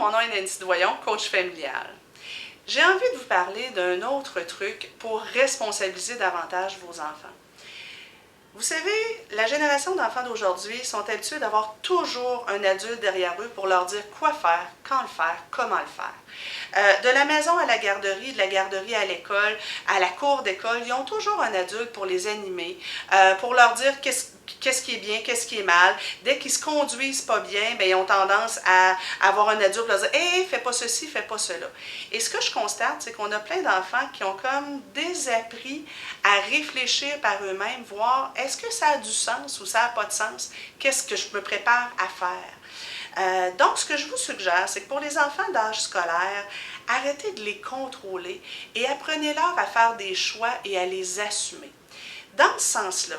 mon nom est Nancy Doyon, coach familial. J'ai envie de vous parler d'un autre truc pour responsabiliser davantage vos enfants. Vous savez, la génération d'enfants d'aujourd'hui sont habitués d'avoir toujours un adulte derrière eux pour leur dire quoi faire, quand le faire, comment le faire. De la maison à la garderie, de la garderie à l'école, à la cour d'école, ils ont toujours un adulte pour les animer, pour leur dire qu'est-ce qui est bien, qu'est-ce qui est mal. Dès qu'ils se conduisent pas bien, bien, ils ont tendance à avoir un adulte pour leur dire « Hey, fais pas ceci, fais pas cela ». Et ce que je constate, c'est qu'on a plein d'enfants qui ont comme désappris à réfléchir par eux-mêmes, voir est-ce que ça a du sens ou ça n'a pas de sens, qu'est-ce que je me prépare à faire. Donc, ce que je vous suggère, c'est que pour les enfants d'âge scolaire, arrêtez de les contrôler et apprenez-leur à faire des choix et à les assumer. Dans ce sens-là,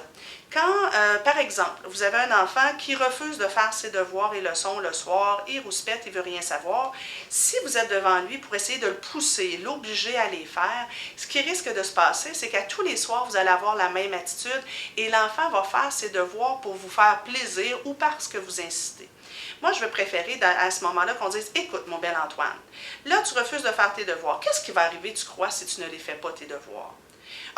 quand, par exemple, vous avez un enfant qui refuse de faire ses devoirs et leçons le soir, il rouspète, il ne veut rien savoir, si vous êtes devant lui pour essayer de le pousser, l'obliger à les faire, ce qui risque de se passer, c'est qu'à tous les soirs, vous allez avoir la même attitude et l'enfant va faire ses devoirs pour vous faire plaisir ou parce que vous insistez. Moi, je vais préférer à ce moment-là qu'on dise « Écoute, mon bel Antoine, là, tu refuses de faire tes devoirs. Qu'est-ce qui va arriver, tu crois, si tu ne les fais pas, tes devoirs? »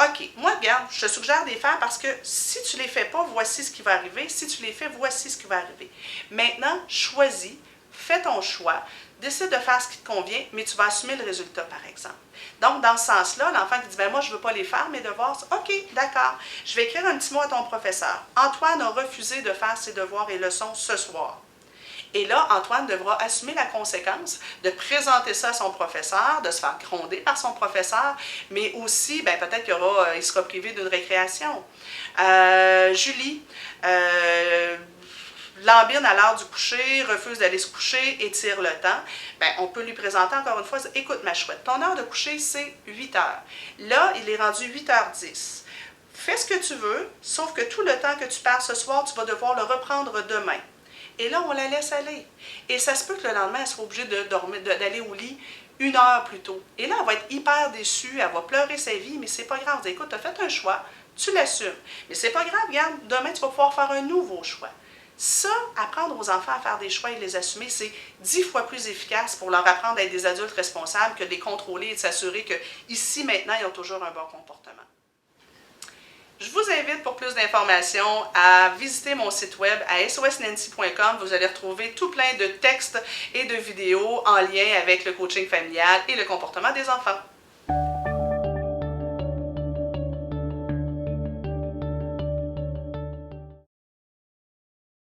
OK, moi, regarde, je te suggère de les faire parce que si tu ne les fais pas, voici ce qui va arriver. Si tu les fais, voici ce qui va arriver. Maintenant, choisis, fais ton choix, décide de faire ce qui te convient, mais tu vas assumer le résultat, par exemple. Donc, dans ce sens-là, l'enfant qui dit « ben moi, je ne veux pas les faire, mes devoirs », OK, d'accord, je vais écrire un petit mot à ton professeur. Antoine a refusé de faire ses devoirs et leçons ce soir. Et là, Antoine devra assumer la conséquence de présenter ça à son professeur, de se faire gronder par son professeur, mais aussi, ben, peut-être qu'il sera privé d'une récréation. Julie, lambine à l'heure du coucher, refuse d'aller se coucher, étire le temps, ben, on peut lui présenter encore une fois, écoute ma chouette, ton heure de coucher c'est 8 heures. Là, il est rendu 8h10. Fais ce que tu veux, sauf que tout le temps que tu perds ce soir, tu vas devoir le reprendre demain. Et là, on la laisse aller. Et ça se peut que le lendemain, elle soit obligée d'aller au lit 1 heure plus tôt. Et là, elle va être hyper déçue, elle va pleurer sa vie, mais c'est pas grave. Écoute, tu as fait un choix, tu l'assumes. Mais c'est pas grave, regarde, demain, tu vas pouvoir faire un nouveau choix. Ça, apprendre aux enfants à faire des choix et les assumer, c'est 10 fois plus efficace pour leur apprendre à être des adultes responsables que de les contrôler et de s'assurer qu'ici, maintenant, ils ont toujours un bon comportement. Je vous invite pour plus d'informations à visiter mon site web à sosnancy.com. Vous allez retrouver tout plein de textes et de vidéos en lien avec le coaching familial et le comportement des enfants.